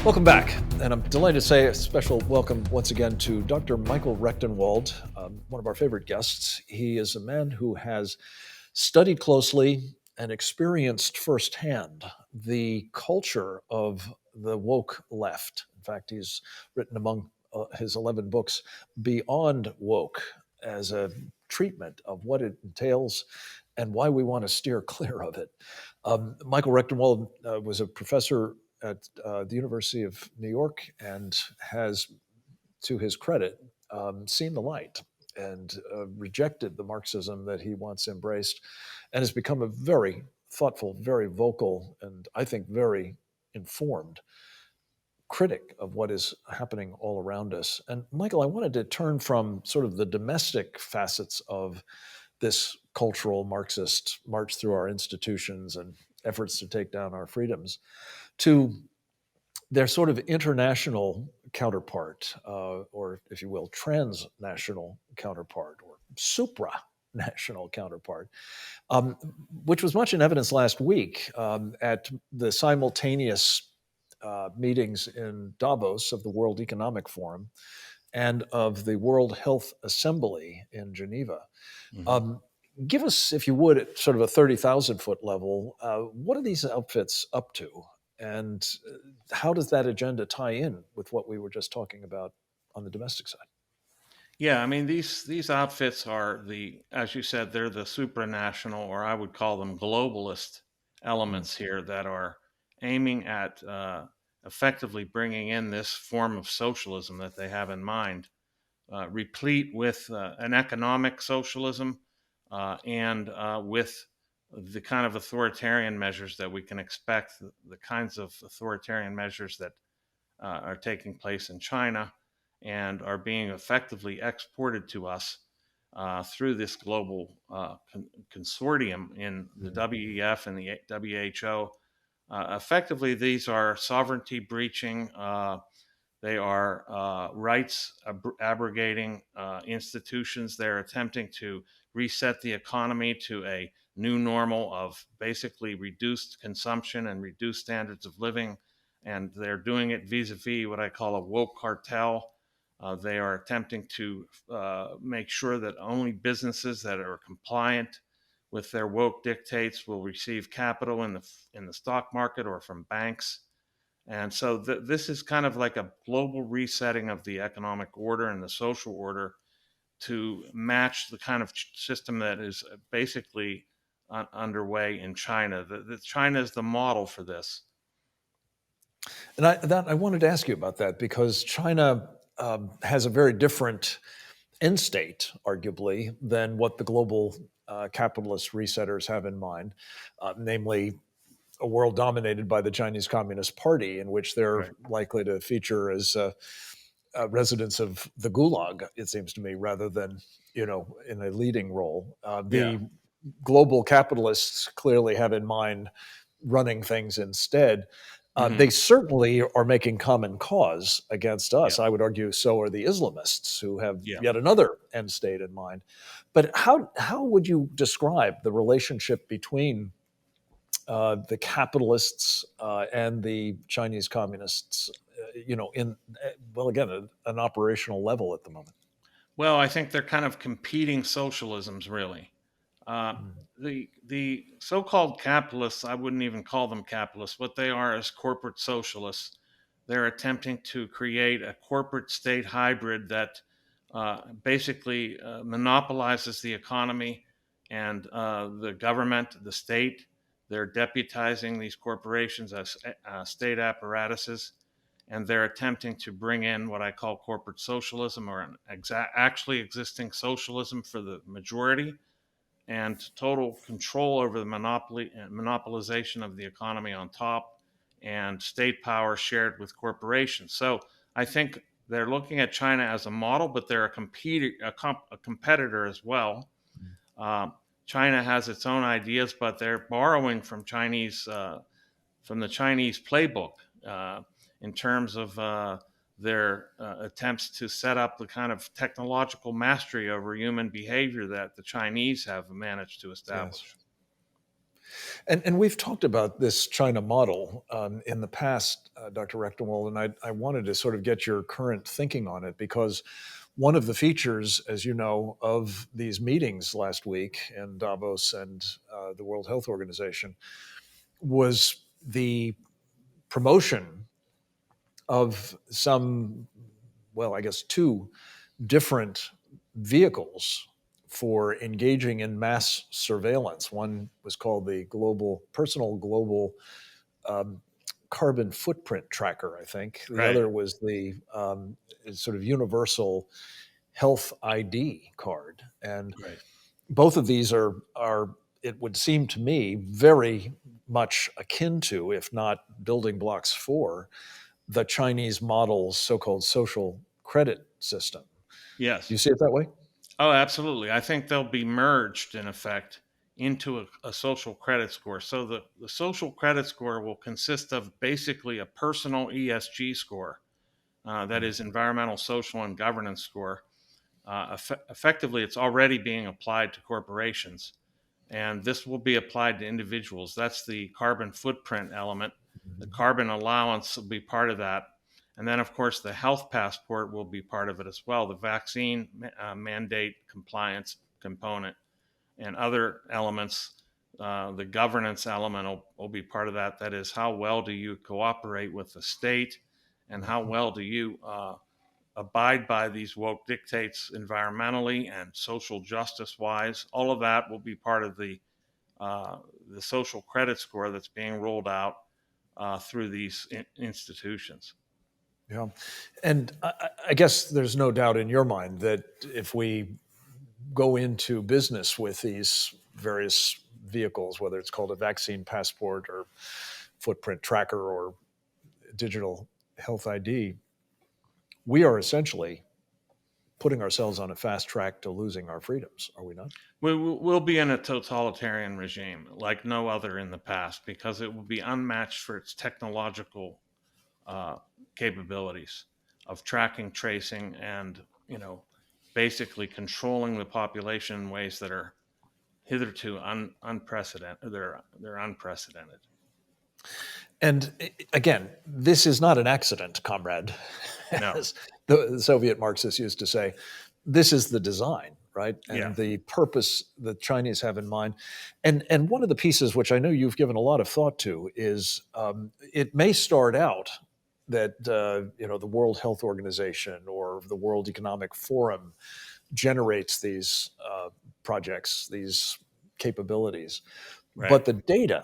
Welcome back, and I'm delighted to say a special welcome once again to Dr. Michael Rectenwald, one of our favorite guests. He is a man who has studied closely and experienced firsthand the culture of the woke left. In fact, he's written among his 11 books Beyond Woke as a treatment of what it entails and why we want to steer clear of it. Michael Rectenwald was a professor at the University of New York and has, to his credit, seen the light and rejected the Marxism that he once embraced and has become a very thoughtful, very vocal, and I think very informed critic of what is happening all around us. And Michael, I wanted to turn from sort of the domestic facets of this cultural Marxist march through our institutions and efforts to take down our freedoms to their sort of international counterpart, or if you will, transnational counterpart, or supranational counterpart, um, which was much in evidence last week at the simultaneous meetings in Davos of the World Economic Forum and of the World Health Assembly in Geneva. Mhm. Um, Give us, if you would, at sort of a 30,000 foot level, what are these outfits up to? And how does that agenda tie in with what we were just talking about on the domestic side? Yeah, I mean these outfits are as you said, they're the supranational, or I would call them globalist Mm. elements here that are aiming at effectively bringing in this form of socialism that they have in mind, replete with an economic socialism and with the kind of authoritarian measures that we can expect, the kinds of authoritarian measures that are taking place in China and are being effectively exported to us through this global consortium in the Mm. WEF and the WHO. Effectively, these are sovereignty breaching, they are rights abrogating institutions. They're attempting to reset the economy to a new normal of basically reduced consumption and reduced standards of living. And they're doing it vis a vis what I call a woke cartel. They are attempting to make sure that only businesses that are compliant with their woke dictates will receive capital in the stock market or from banks. And so this is kind of like a global resetting of the economic order and the social order to match the kind of system that is basically underway in China. China is the model for this. And I wanted to ask you about that because China has a very different end state, arguably, than what the global capitalist resetters have in mind, namely a world dominated by the Chinese Communist Party, in which they're Right. likely to feature as residents of the Gulag, it seems to me, rather than in a leading role. Yeah. The global capitalists clearly have in mind running things instead. Hmm. They certainly are making common cause against Yeah. us. I would argue so are the Islamists, who have Yeah. yet another end state in mind. But how would you describe the relationship between the capitalists and the Chinese communists, in well, again, an operational level at the moment? Well, I think they're kind of competing socialisms, really. Uh, Mm. the so-called capitalists, I wouldn't even call them capitalists. What they are is corporate socialists. They're attempting to create a corporate state hybrid that basically monopolizes the economy and the government, the state. They're deputizing these corporations as state apparatuses, and they're attempting to bring in what I call corporate socialism, or an actually existing socialism for the majority, and total control over the monopolization of the economy on top, and state power shared with corporations. So I think they're looking at China as a model, but they're a competitor as well. Uh, China has its own ideas, but they're borrowing from the Chinese playbook uh, in terms of their attempts to set up the kind of technological mastery over human behavior that the Chinese have managed to Yes. establish. And we've talked about this China model in the past, Dr. Rectenwald, and I wanted to sort of get your current thinking on it because one of the features, as you know, of these meetings last week in Davos and the World Health Organization was the promotion of some, well, I guess two different vehicles for engaging in mass surveillance. One was called the Personal Global um, Carbon Footprint Tracker, I think. The Right. other was the sort of Universal Health ID card. And Right. both of these are, it would seem to me, very much akin to, if not building blocks for, the Chinese model's so-called social credit system. Do Yes. you see it that way? Oh, absolutely. I think they'll be merged, in effect, into a social credit score. So the social credit score will consist of basically a personal ESG score, that is environmental, social, and governance score. Effectively, it's already being applied to corporations, and this will be applied to individuals. That's the carbon footprint element. The carbon allowance will be part of that. And then, of course, the health passport will be part of it as well, the vaccine mandate compliance component and other elements. The governance element will be part of that. That is, how well do you cooperate with the state, and how well do you abide by these woke dictates environmentally and social justice wise. All of that will be part of the social credit score that's being rolled out through these institutions. Yeah. And I guess there's no doubt in your mind that if we go into business with these various vehicles, whether it's called a vaccine passport or footprint tracker or digital health ID, we are essentially putting ourselves on a fast track to losing our freedoms, are we not? We'll be in a totalitarian regime like no other in the past because it will be unmatched for its technological uh, capabilities of tracking, tracing, and basically controlling the population in ways that are hitherto unprecedented. They're unprecedented. And again, this is not an accident, comrade, No. as the Soviet Marxists used to say. This is the design, right? Yeah. And the purpose the Chinese have in mind. And one of the pieces which I know you've given a lot of thought to is it may start out that the World Health Organization or the World Economic Forum generates these projects, these capabilities, Right. but the data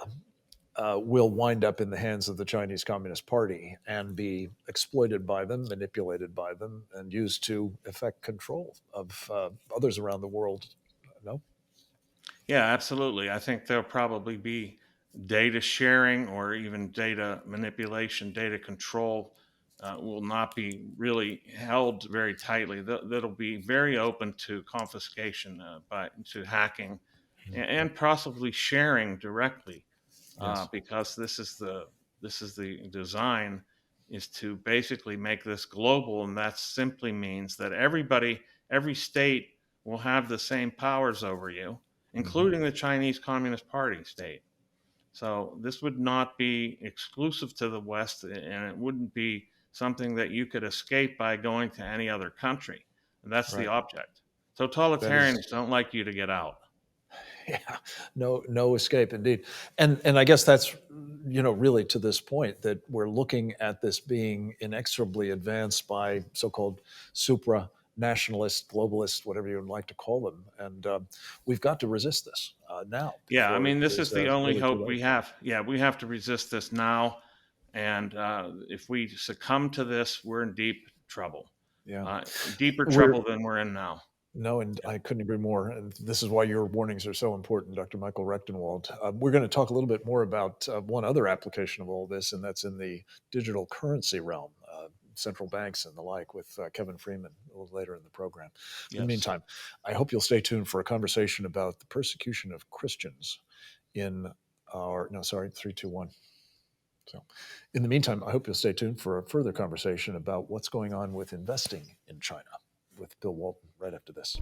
will wind up in the hands of the Chinese Communist Party and be exploited by them, manipulated by them, and used to effect control of others around the world. No? Yeah, absolutely. I think there'll probably be data sharing or even data manipulation, data control will not be really held very tightly. That'll be very open to confiscation to hacking and possibly sharing directly Yes. because this is the design is to basically make this global, and that simply means that every state will have the same powers over you, Mm-hmm. including the Chinese Communist Party state. So this would not be exclusive to the West, and it wouldn't be something that you could escape by going to any other country. And that's the Right. object. That is Totalitarians don't like you to get out. yeah, no escape indeed. And I guess that's really to this point that we're looking at this being inexorably advanced by so-called supra nationalist, globalist, whatever you would like to call them, and we've got to resist this now Yeah, I before it mean, this is is the only really too hope late. we have. Yeah, we have to resist this now. And if we succumb to this, we're in deep trouble, Yeah, uh, deeper we're trouble than we're in now. no, and Yeah. I couldn't agree more. And this is why your warnings are so important, Dr. Michael Rectenwald. We're going to talk a little bit more about one other application of all this, and that's in the digital currency realm, central banks and the like, with Kevin Freeman a little later in the program. In the Yes. meantime, I hope you'll stay tuned for a conversation about the persecution of Christians in our, no, sorry, 321. So, in the meantime, I hope you'll stay tuned for a further conversation about what's going on with investing in China with Bill Walton right after this.